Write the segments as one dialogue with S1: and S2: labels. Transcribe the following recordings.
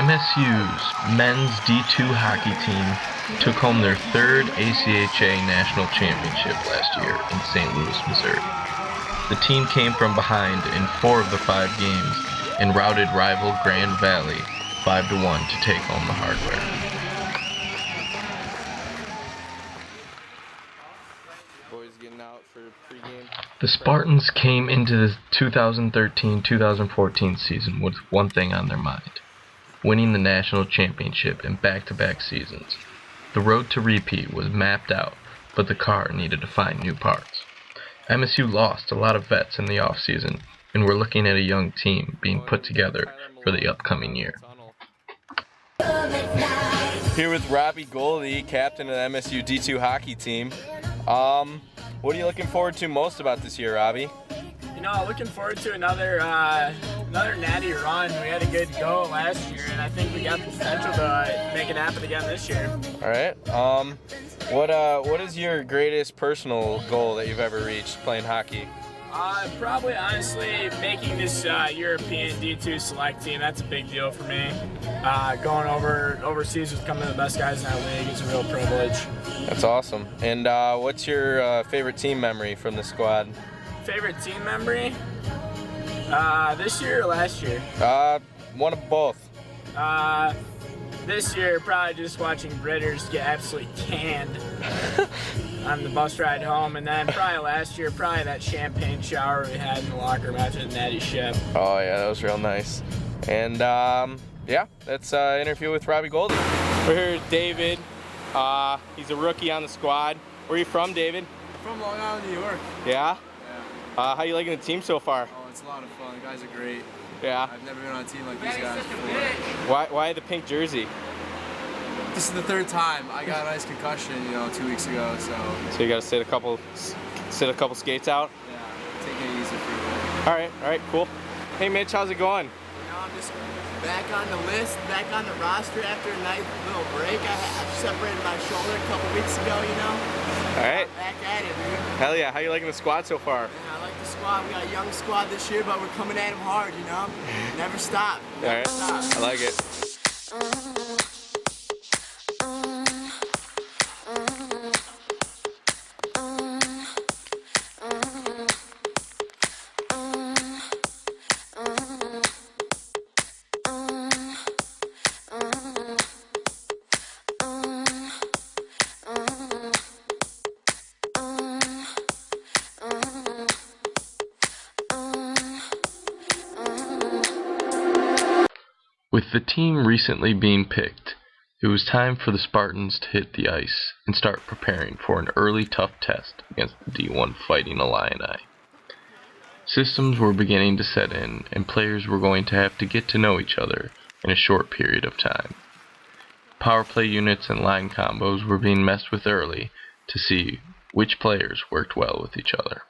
S1: MSU's men's D2 hockey team took home their third ACHA national championship last year in St. Louis, Missouri. The team came from behind in 4 of the 5 games and routed rival Grand Valley 5-1 to take home the hardware.
S2: Boys getting out for pregame.
S1: The Spartans came into the 2013-2014 season with one thing on their mind: winning the national championship in back-to-back seasons. The road to repeat was mapped out, but the car needed to find new parts. MSU lost a lot of vets in the offseason, and we're looking at a young team being put together for the upcoming year.
S2: Here with Robbie Goldie, captain of the MSU D2 Hockey team. What are you looking forward to most about this year, Robbie?
S3: You know, looking forward to another Natty run. We had a good go last year, and I think we got the potential to make it happen again this year.
S2: All right. What is your greatest personal goal that you've ever reached playing hockey?
S3: Probably, honestly, making this European D2 select team. That's a big deal for me. Going overseas with some of the best guys in that league is a real privilege.
S2: That's awesome. And what's your favorite team memory from the squad?
S3: Favorite team memory? This year or last year?
S2: One of both.
S3: This year, probably just watching Britters get absolutely canned on the bus ride home, and then probably last year, probably that champagne shower we had in the locker room after the Natty ship.
S2: Oh yeah, that was real nice. And yeah, that's an interview with Robbie Goldie. We're here with David. He's a rookie on the squad. Where are you from, David?
S4: From Long Island, New York.
S2: Yeah?
S4: Yeah.
S2: How you liking the team so far?
S4: Oh, it's a lot of fun. The guys are great.
S2: Yeah.
S4: I've never been on a team like these guys before.
S2: Why the pink jersey?
S4: This is the 3rd time. I got a nice concussion, 2 weeks ago, so.
S2: So you got to sit a couple skates out.
S4: Yeah, taking it easy for you.
S2: All right, cool. Hey Mitch, how's it going?
S5: I'm just back on the list, back on the roster after a nice little break. I separated my shoulder a couple weeks ago,
S2: All right.
S5: Back at it, dude.
S2: Hell yeah, how you liking the squad so far?
S5: Yeah, I like the squad. We got a young squad this year, but we're coming at them hard, Never stop.
S2: All right, I like it.
S1: With the team recently being picked, it was time for the Spartans to hit the ice and start preparing for an early tough test against the D1 Fighting Illini. Systems were beginning to set in, and players were going to have to get to know each other in a short period of time. Power play units and line combos were being messed with early to see which players worked well with each other.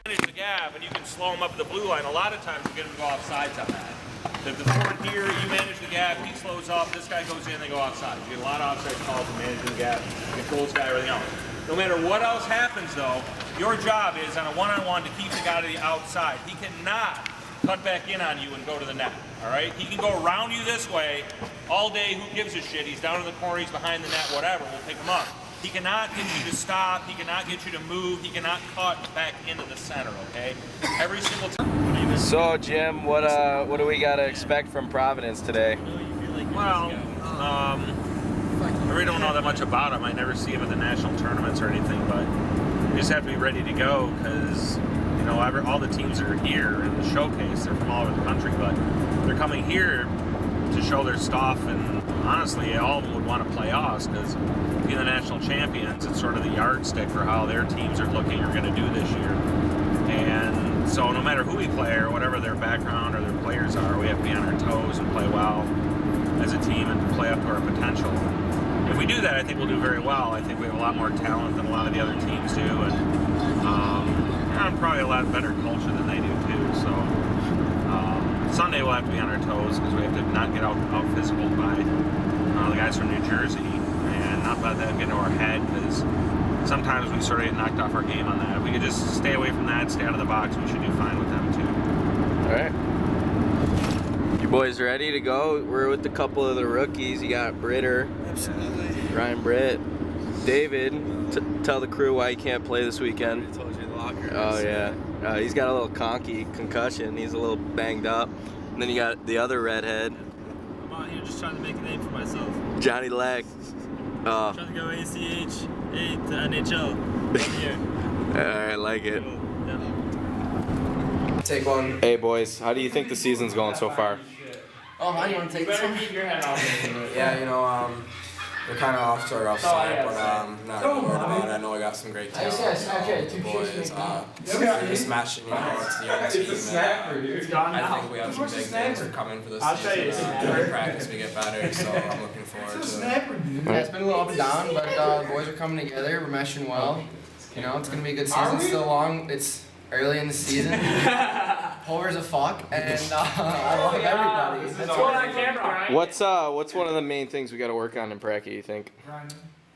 S6: Manage the gap, and you can slow them up at the blue line. A lot of times you get them to go off sides on that. If the forward here, you manage the gap, he slows up, this guy goes in, they go outside. You get a lot of outside calls for managing the gap. You control this guy, everything else. No matter what else happens, though, your job is on a one-on-one to keep the guy to the outside. He cannot cut back in on you and go to the net, all right? He can go around you this way all day. Who gives a shit? He's down in the corner, he's behind the net, whatever. We'll pick him up. He cannot get you to stop. He cannot get you to move. He cannot cut back into the center, okay? Every single time.
S2: So Jim, what do we got to expect from Providence today?
S6: Well, I really don't know that much about him. I never see him at the national tournaments or anything, but we just have to be ready to go because, all the teams that are here in the showcase, they're from all over the country, but they're coming here to show their stuff, and honestly, all of them would want to play us because being the national champions, it's sort of the yardstick for how their teams are looking or going to do this year. And so no matter who we play or whatever their background or their players are, we have to be on our toes and play well as a team and play up to our potential. If we do that, I think we'll do very well. I think we have a lot more talent than a lot of the other teams do, and probably a lot better culture than they do too. So Sunday we'll have to be on our toes because we have to not get out physical by the guys from New Jersey and not let that get into our head because sometimes we sort of get knocked off our game on that. If we could just stay away from that, stay out of the box, we should do fine with them too.
S2: All right.
S1: It
S2: Boys ready to go? We're with a couple of the rookies. You got Britter.
S4: Absolutely.
S2: Ryan Britt. David, tell the crew why he can't play this weekend.
S4: I told you the locker.
S2: Oh, yeah. He's got a little concussion. He's a little banged up. And then you got the other redhead.
S7: I'm out here just trying to make a name for myself.
S2: Johnny Leck.
S7: Trying to go ACH, A to NHL. Here.
S2: I like it.
S4: Take one.
S2: Hey, boys. How do you think the season's going so far?
S5: Oh, how do you want to take this one?
S4: Yeah, you know, we're kind of off to a rough start, but not really worried about it. I know we got some great talent. The boys, we're just matching, you know, it's the young team. And I think we have some big things coming for this season. Every practice we get better, so I'm looking forward to it.
S5: Yeah, it's been a little up and down, but the boys are coming together. We're meshing well. You know, it's gonna be a good season. It's still long. It's early in the season. Polar's a fuck, and I love everybody. That's
S3: going on camera.
S2: What's one of the main things we got to work on in bracket, you think?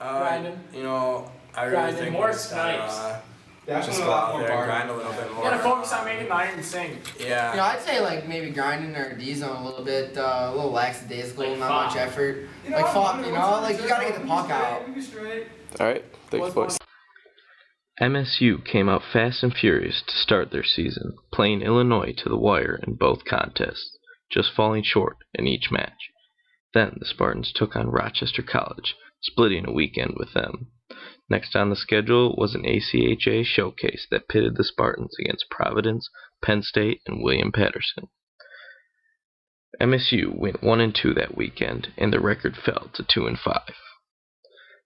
S4: You know, I really think
S3: more
S4: we just gotta, just go out there and grind a little bit more.
S3: You gotta focus on making the iron sing.
S4: Yeah.
S5: You know, I'd say like maybe grinding our D zone a little bit, a little lackadaisical, not much effort. Like fuck, you know, like you gotta get the puck out.
S2: All right, thanks, boys.
S1: MSU came out fast and furious to start their season, playing Illinois to the wire in both contests, just falling short in each match. Then the Spartans took on Rochester College, splitting a weekend with them. Next on the schedule was an ACHA showcase that pitted the Spartans against Providence, Penn State, and William Patterson. MSU went 1-2 that weekend, and the record fell to 2-5.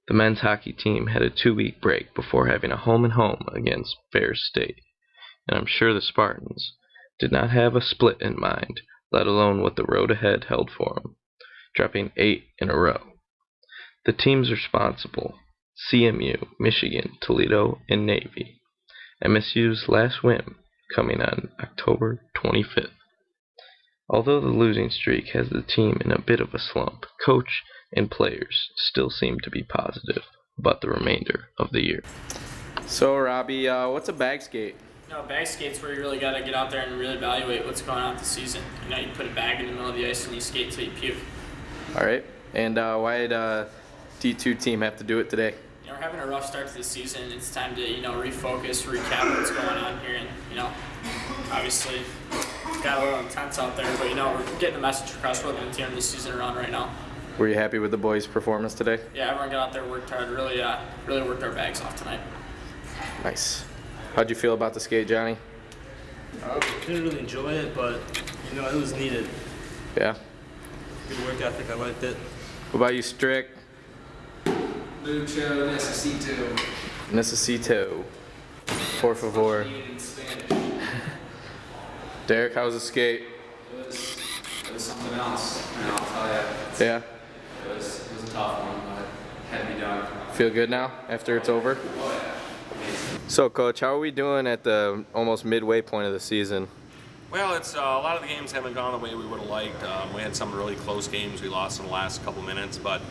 S1: The men's hockey team had a 2-week break before having a home-and-home against Ferris State, and I'm sure the Spartans did not have a split in mind, let alone what the road ahead held for them, dropping 8 in a row. The teams responsible: CMU, Michigan, Toledo, and Navy. MSU's last win coming on October 25th. Although the losing streak has the team in a bit of a slump, coach and players still seem to be positive about the remainder of the year.
S2: So, Robbie, what's a bag skate?
S3: No, bag skate's where you really got to get out there and really evaluate what's going on with the season. You know, you put a bag in the middle of the ice and you skate till you puke.
S2: All right. And why did D2 team have to do it today?
S3: You know, we're having a rough start to the season. It's time to, you know, refocus, recap what's going on here. And, you know, obviously it's got a little intense out there, but, you know, we're getting the message across. We're looking to turn the season around right now.
S2: Were you happy with the boys' performance today?
S3: Yeah, everyone got out there, worked hard, really worked our bags off tonight.
S2: Nice. How'd you feel about the skate, Johnny?
S7: Didn't really enjoy it, but you know it was needed.
S2: Yeah.
S7: Good work ethic. I liked it.
S2: What about you, Strick?
S4: Mucho necesito.
S2: Necesito. Por favor.
S4: In Spanish.
S2: Derek, how was the skate?
S8: It was something else, and I'll tell you.
S2: Yeah.
S8: It was a tough one, but had to be done.
S2: Feel good now after it's over?
S8: Oh yeah.
S2: So, Coach, how are we doing at the almost midway point of the season?
S6: Well, it's a lot of the games haven't gone the way we would have liked. We had some really close games we lost in the last couple minutes, but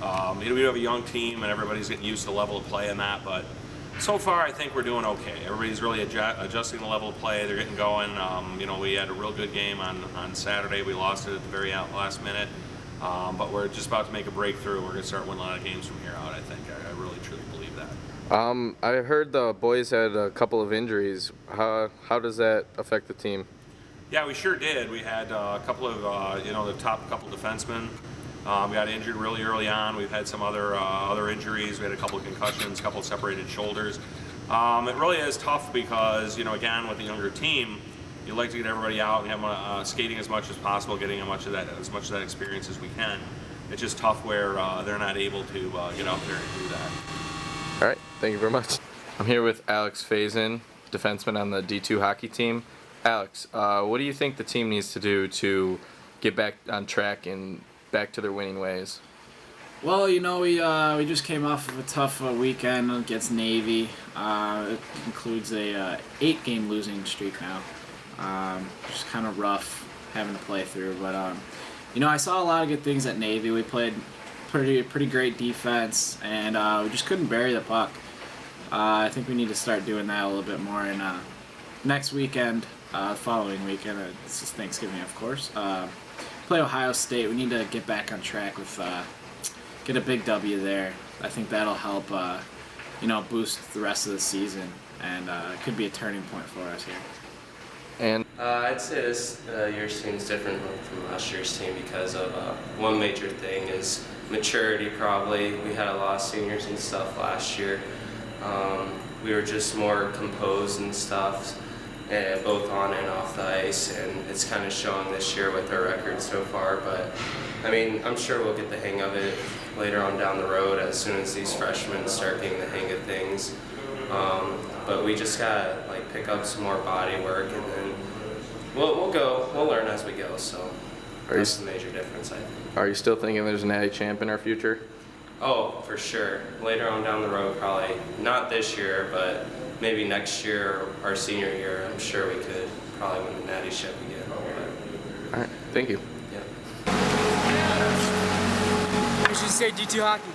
S6: you know, we have a young team and everybody's getting used to the level of play and that. But so far, I think we're doing okay. Everybody's really adjusting the level of play. They're getting going. You know, we had a real good game on Saturday. We lost it at the very last minute, but we're just about to make a breakthrough. We're going to start winning a lot of games from here out. I think. I really truly believe that.
S2: I heard the boys had a couple of injuries. How does that affect the team?
S6: Yeah, we sure did. We had a couple of, you know, the top couple defensemen. We got injured really early on. We've had some other injuries. We had a couple of concussions, a couple of separated shoulders. It really is tough because, you know, again, with the younger team, you like to get everybody out and have them skating as much as possible, getting as much of that experience as we can. It's just tough where they're not able to get out there and do that.
S2: All right, thank you very much. I'm here with Alex Faison, defenseman on the D2 hockey team. Alex, what do you think the team needs to do to get back on track and back to their winning ways?
S9: Well, you know, we just came off of a tough weekend against Navy. It includes a 8-game losing streak now. Just kind of rough having to play through, but you know, I saw a lot of good things at Navy. We played pretty great defense, and we just couldn't bury the puck. I think we need to start doing that a little bit more. And next weekend, following weekend, it's just Thanksgiving, of course. play Ohio State. We need to get back on track with get a big W there. I think that'll help boost the rest of the season, and it could be a turning point for us here.
S2: And
S10: I'd say this year's team is different from last year's team because of one major thing is maturity. Probably we had a lot of seniors and stuff last year. We were just more composed and stuff, both on and off the ice, and it's kind of showing this year with our record so far. But I mean, I'm sure we'll get the hang of it later on down the road as soon as these freshmen start getting the hang of things. But we just gotta pick up some more body work, and then we'll learn as we go. So that's the major difference, I think.
S2: are you still thinking there's a Natty champ in our future?
S10: Oh, for sure. Later on down the road, probably not this year, but maybe next year or our senior year, I'm sure we could probably win the Natty ship again.
S2: All right, thank you.
S10: Yeah.
S11: MSU D2 Hockey.